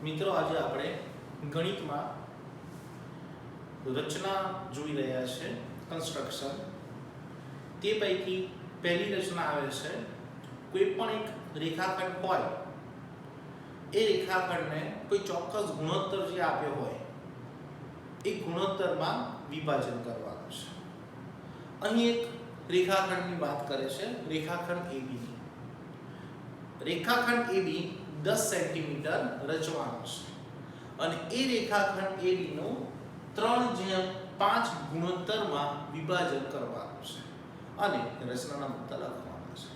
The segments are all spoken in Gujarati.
મિત્રો આજે આપણે ગણિતમાં રચના જોઈ રહ્યા છે કન્સ્ટ્રક્શન તે પૈકી પહેલી રચના આવે છે કોઈ પણ એક રેખાખંડ હોય એ રેખાખંડને કોઈ ચોક્કસ ગુણોત્તર જે આપ્યો હોય એ ગુણોત્તરમાં વિભાજન કરવાનું છે। અહીં એક રેખાખંડની વાત કરે છે રેખાખંડ AB ની। રેખાખંડ AB 10 સેન્ટીમીટર રચવાનો છે અને એ રેખાખંડ AB નું 3/5 ગુણોત્તરમાં વિભાજન કરવાનું છે અને રચનાના મુદ્દા લખવાના છે।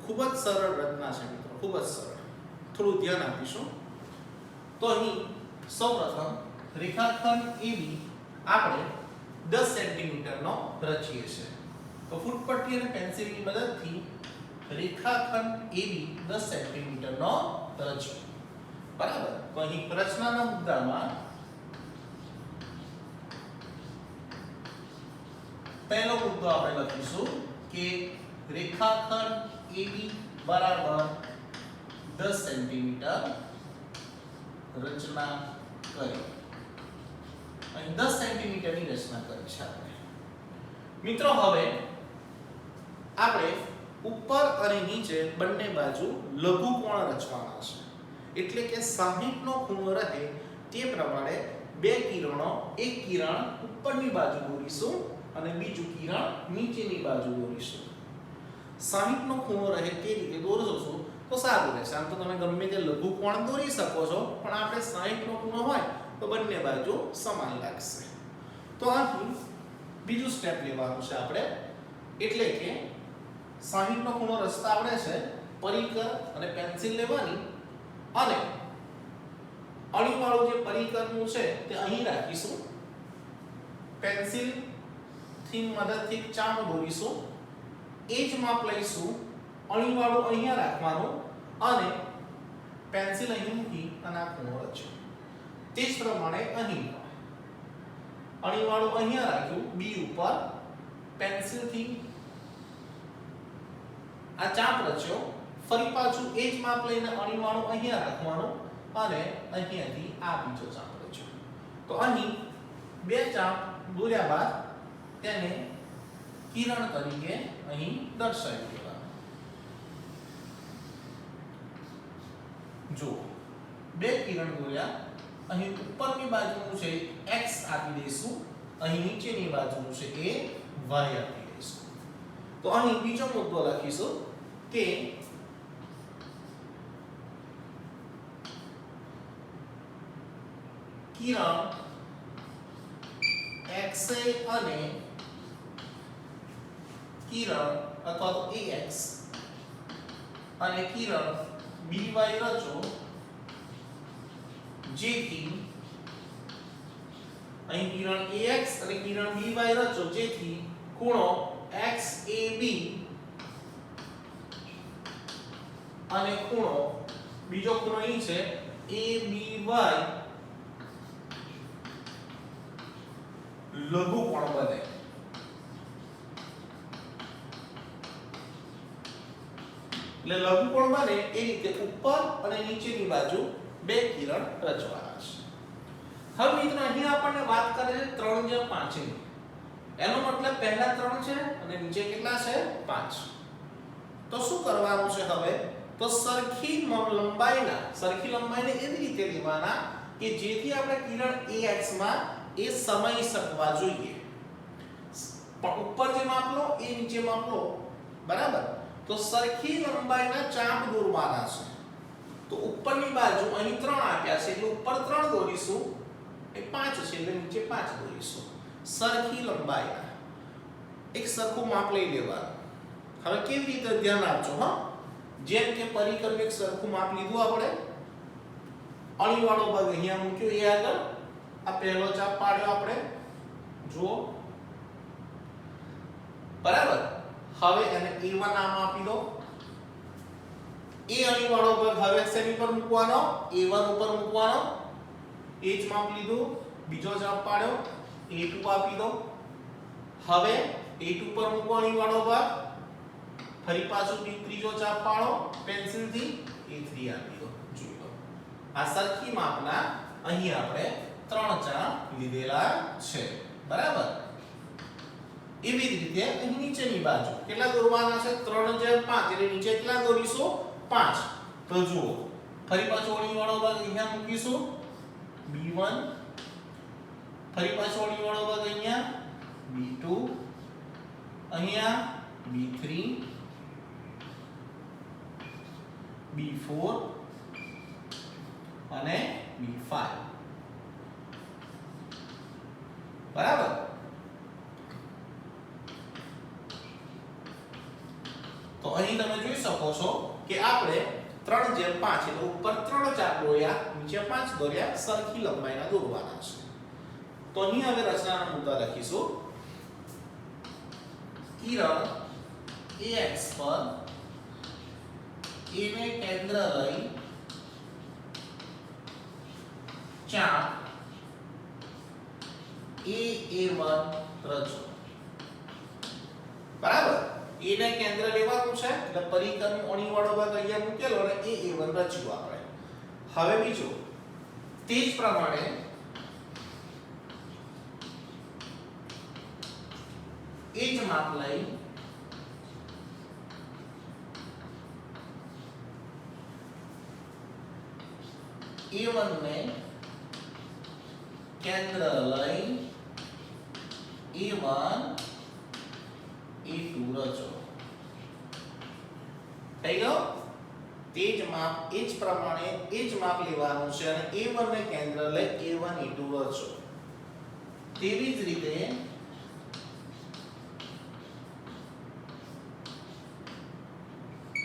ખૂબ જ સરળ રચના છે મિત્રો, ખૂબ જ સરળ। થોડું ધ્યાન આપીશું તો અહીં સૌપ્રથમ રેખાખંડ AB આપણે 10 સેન્ટીમીટરનો રચીએ છીએ તો ફૂટપટ્ટી અને પેન્સિલની મદદથી રેખાખંડ AB 10 સેન્ટીમીટરનો રચ્યો, બરાબર। તો અહીં રચનાના મુદ્દામાં પહેલો મુદ્દો આપણે લખીશું કે રેખાખંડ AB બરાબર 10 સેન્ટીમીટર રચના કરી। અહીં 10 સેન્ટીમીટરની રચના કરી છે આપણે। મિત્રો હવે આપણે ઉપર અને નીચે બંને બાજુ લઘુકોણ રચવાના છે, એટલે કે 60 નો ખૂણો રહે તે પ્રમાણે બે કિરણો, એક કિરણ ઉપરની બાજુ દોરીશું અને બીજું કિરણ નીચેની બાજુ દોરીશું। 60 નો ખૂણો રહે તે રીતે દોરશો તો સારું રહેશે। આમ તો તમે ગમે તે લઘુકોણ દોરી શકો છો, પણ આપણે 60 નો ખૂણો હોય તો બંને બાજુ સમાન લાગશે। તો અહીં બીજું સ્ટેપ લેવાનું છે આપણે, એટલે કે 60 નો ખૂણો રચતા આવડે છે, પરિકર અને પેન્સિલ લેવાની અને અણીવાળું જે પરિકરનું છે તે અહીં રાખીશું, પેન્સિલ થી મદદથી ચાપ દોરીશું, એ જ માપ લઈશું, અણીવાળું અહીંયા રાખવાનું અને પેન્સિલ અહીં મૂકી અને આ ખૂણો રચ્યો। તે જ પ્રમાણે અહીં અણીવાળું અહીંયા રાખ્યું B ઉપર, પેન્સિલથી આ ચાપ રચ્યો, ફરી પાછું એ જ માપ લઈને અણીવાળું અહીંયા રાખવાનું અને અહીંયાથી આ બીજો ચાપ રચ્યો। તો અહીં બે ચાપ દોર્યા બાદ તેને કિરણ તરીકે અહીં દર્શાવી દેવાનું। જો બે કિરણ દોર્યા, અહીં ઉપરની બાજુનું છે x આપી દઈશું, અહીં નીચેની બાજુનું છે એ y આપી દઈશું। તો અહીં બીજો મુદ્દો લખીશું કે કિરણ xa અને કિરણ અથવા તો ax અને કિરણ by રચો, જેથી અહીં કિરણ ax અને કિરણ by રચો, જેથી ખૂણો xab અને ખૂણો બીજો ખૂણો અહીં છે aby લઘુકોણ બને। એટલે લઘુકોણ બને એ રીતે ઉપર અને નીચેની બાજુ બે કિરણ રચવાના છે। હવે મિત્રો અહીં આપણને વાત કરે છે 3/5 ની, એનો મતલબ પહેલા 3 છે અને નીચે કેટલા છે 5। તો શું કરવાનું છે હવે? તો સરખી લંબાઈને એવી રીતે લેવાના કે જેથી આપણે કિરણ ax માં એ સમય શકવા જોઈએ। પણ ઉપર જે માપ લો એ નીચે માપ લો, બરાબર। તો સરખી લંબાઈના ચાપ દોરવાના છે। તો ઉપરની બાજુ અહીં 3 આપ્યા છે એટલે ઉપર 3 દોરીશું, એ 5 છે એટલે નીચે 5 દોરીશું। સરખી લંબાઈના એક સરખું માપ લઈ લેવાનું। હવે કેવી રીતે ધ્યાન આપજો, હા, જેમ કે પરિકરનું એક સરખું માપ લીધું આપણે, અણીવાળો ભાગ અહીંયા મૂક્યો, એ આગળ આ પહેલો ચાપ પાડ્યો આપણે, જુઓ, બરાબર। હવે એને a1 નામ આપી દો। એ અણીવાળો ભાગ હવે શેની પર મૂકવાનો? a1 ઉપર મૂકવાનો, એ જ માપ લીધું, બીજો ચાપ પાડ્યો, a2 આપી દો। હવે a2 પર મૂકો અણીવાળો ભાગ, ફરી પાછું ત્રીજો ચાપ પાડો પેન્સિલથી, a3 આપી દો। જોઈ લો આ સરખી માપના અહીં આપણે 3 ચાપ લીધેલા છે બરાબર એવી જ રીતે અહીં નીચેની બાજુ કેટલા દોરવાના છે 3/5 એટલે નીચે કેટલા દોરીશું 5 તો જુઓ ફરી પાછો ઓળીવાળો ભાગ અહીંયા મૂકીશું B1 ફરી પાછો ઓળીવાળો ભાગ અહીંયા B2 અહીંયા B3 B4 અને B5 બરાબર તો અહીં તમે જોઈ શકો છો કે આપણે 3/5 એટલે ઉપર 3 ચાપ દોર્યા નીચે 5 દોર્યા સરખી લંબાઈના દોરવાના છે તો અહીં હવે રચનાના મુદ્દા લખીશું કિરણ ax પર a ને કેન્દ્ર લઈ ચાપ a1 રચો બરાબર a ને કેન્દ્ર લેવાનું છે એટલે પરિઘનો અણીવાળો ભાગ અહીંયા મૂકેલો અને a1 રચ્યું આપણે હવે બીજું તે જ પ્રમાણે એ જ માપ લઈ a1 ને કેન્દ્ર લઈ a1 a2 રચો થઈ ગયો તે જ માપ એ જ પ્રમાણે એ જ માપ લેવાનું છે અને a1 ને કેન્દ્ર લઈ a1 a2 રચો તેવી જ રીતે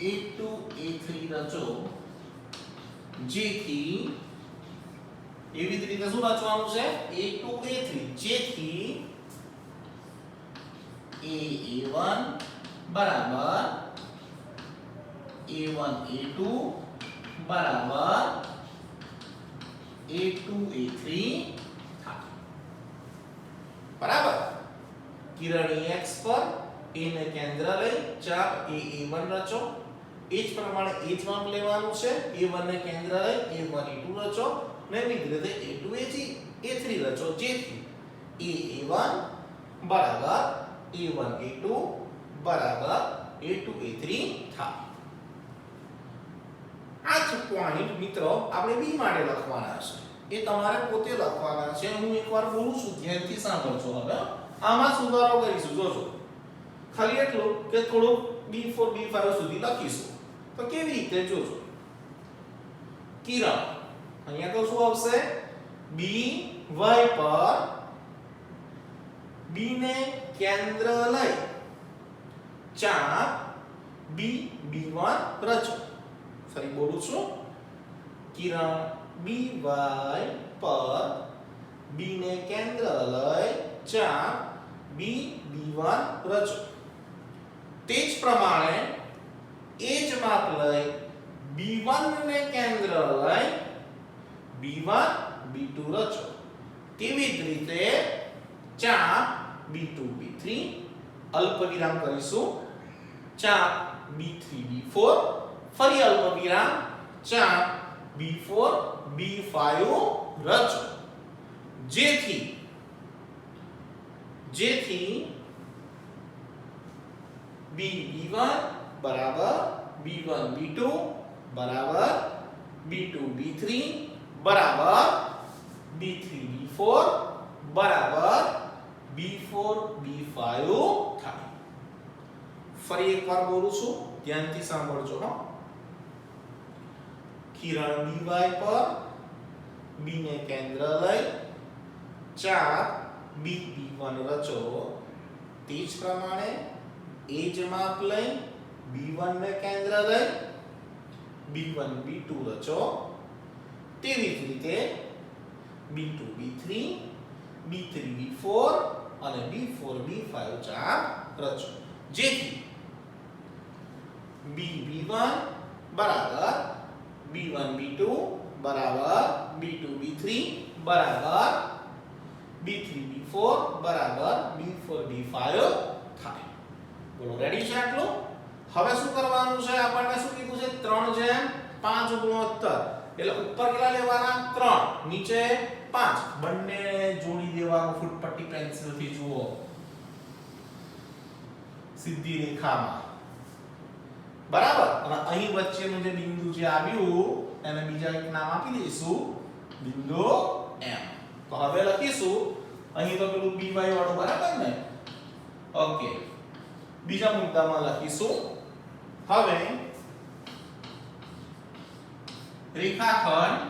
a2 a3 રચો જેથી એવી જ રીતે શું રચવાનું છે a2 a3 જેથી a1 બરાબર a1 a2 બરાબર a2 a3 થાય બરાબર કિરણ x પર a ને કેન્દ્ર લઈ ચાપ a1 રચો એ જ પ્રમાણે એ જ માપ લેવાનું છે a1 ને કેન્દ્ર લઈ a1 a2 રચો ને એવી રીતે a2 a3 રચો જેથી a1 બરાબર a1 a2 બરાબર a2 a3 થાય આ જ પોઈન્ટ મિત્રો આપણે b માટે લખવાના છે એ તમારે પોતે લખવાના છે હું એકવાર બોલું છું ધ્યાનથી સાંભળજો હવે આમાં સુધારો કરીશું જોજો ખાલી એટલું કે થોડું b4 b5 સુધી લખીશું તો કેવી રીતે જોજો કિરણ અહીંયા તો શું આવશે by પર b ને કેન્દ્ર લઈ ચાપ b1 રચો ફરી બોલું છું કિરણ by પર b ને કેન્દ્ર લઈ ચાપ b1 રચો તે જ પ્રમાણે એ જ માપ લઈ b1 ને કેન્દ્ર લઈ b1 b2 રચો તેવી જ રીતે ચાપ b2 b3 અલ્પ વિરામ કરીશું ચાપ b3 b4 ફરી અલ્પ વિરામ ચાપ b4 b5 રચો જેથી b1 બરાબર b1 b2 બરાબર b2 b3 બરાબર b3 b4 બરાબર b4 b5 થાય ફરી એકવાર બોલું છું ધ્યાનથી સાંભળજો હો કિરણ by પર b ને કેન્દ્ર લઈ ચાપ b1 રચો તે જ પ્રમાણે એ જ માપ લઈ b1 ને કેન્દ્ર લઈ b1 b2 રચો તેવી જ રીતે b2 b3 b3 b4 અને b4 b5 ચાપ રચો જેથી b1 બરાબર b1 b2 બરાબર b2 b3 બરાબર b3 b4 બરાબર b4 b5 થાય બોલો રેડી છે આટલું હવે શું કરવાનું છે આપણને શું કીધું છે 3/5 ગુણોત્તર એટલે ઉપર કેટલા લેવાના 3 નીચે 5 બંને જોડી દેવાનું ફૂટપટ્ટી પેન્સિલ થી જુઓ સીધી રેખામાં બરાબર અને અહીં વચ્ચેનું જે બિંદુ જે આવ્યું એને બીજા એક નામ આપી દઈશું બિંદુ M તો હવે લખીશું અહીં તો પેલું BY વાળું બરાબર ને ઓકે બીજા મુદ્દામાં લખીશું હવે રેખાખંડ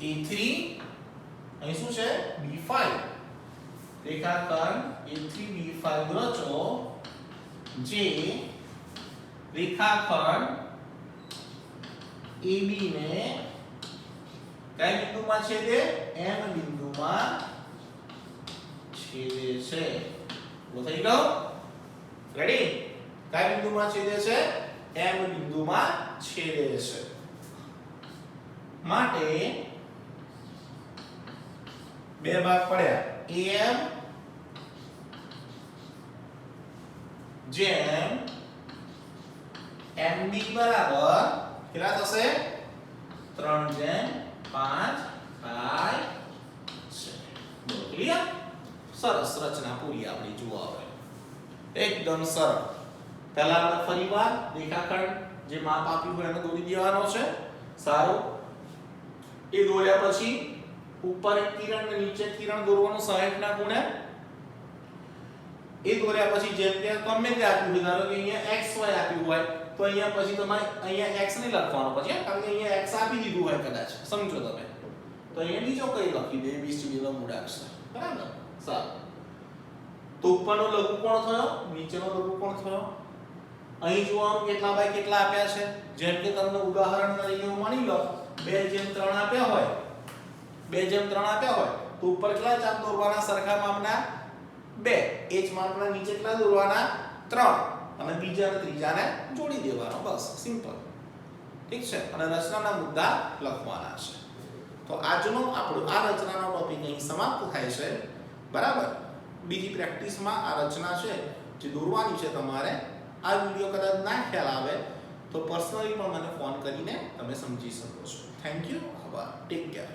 A3 અહીં શું છે B5 રેખાખંડ A3 B5 રચો જે રેખાખંડ AB ને કઈ બિંદુમાં છેદે M બિંદુમાં છેદે છે તો થઈ ગયો રેડી કઈ બિંદુમાં છેદે છે M બિંદુમાં છેદે છે માટે બે ભાગ પડ્યા AM જેમ MB બરાબર કેટલા થશે 3:5 થાય છે ક્લિયર સરસ રચના પૂરી આપણી જુઓ હવે એકદમ સરળ પહેલા આપણે ફરીવાર રેખાખંડ જે માપ આપ્યું હોય એને દોરી દેવાનો છે સારું એ દોર્યા પછી ઉપર એક કિરણ અને નીચે કિરણ દોરવાનું 60 ના ખૂણે એ દોર્યા પછી જેમ કે ગમે તે આપ્યું હોય ધારો કે અહીંયા xy આપ્યું હોય તો અહીંયા પછી તમારે અહીંયા x નહીં લખવાનો પછી કારણ કે અહીંયા x આપી દીધું હોય કદાચ સમજો તમે તો અહીંયા બીજો કઈ લખી દે ABCD નો મૂળાક્ષર બરાબર સારું તો ઉપરનો લઘુકોણ થયો નીચેનો લઘુકોણ થયો અહીં જોવાનું કેટલા બાય કેટલા આપ્યા છે જેમ કે તમને ઉદાહરણ તરીકે માની લો 2:3 આપ્યા હોય 2:3 આપ્યા હોય તો ઉપર કેટલા ચાપ દોરવાના સરખા માપના 2 એ જ માપના નીચે કેટલા દોરવાના 3 અને બીજા અને ત્રીજાને જોડી દેવાનો બસ સિમ્પલ ઠીક છે અને રચનાના મુદ્દા લખવાના છે તો આજનો આપણો આ રચનાનો ટોપિક અહીં સમાપ્ત થાય છે બરાબર બીજી પ્રેક્ટિસમાં આ રચના છે જે દોરવાની છે તમારે આ વિડિયો કદાચ ના ખ્યાલ આવે તો પર્સનલી પણ મને ફોન કરીને તમે સમજી શકો છો થેન્ક યુ આભાર ટેક કેર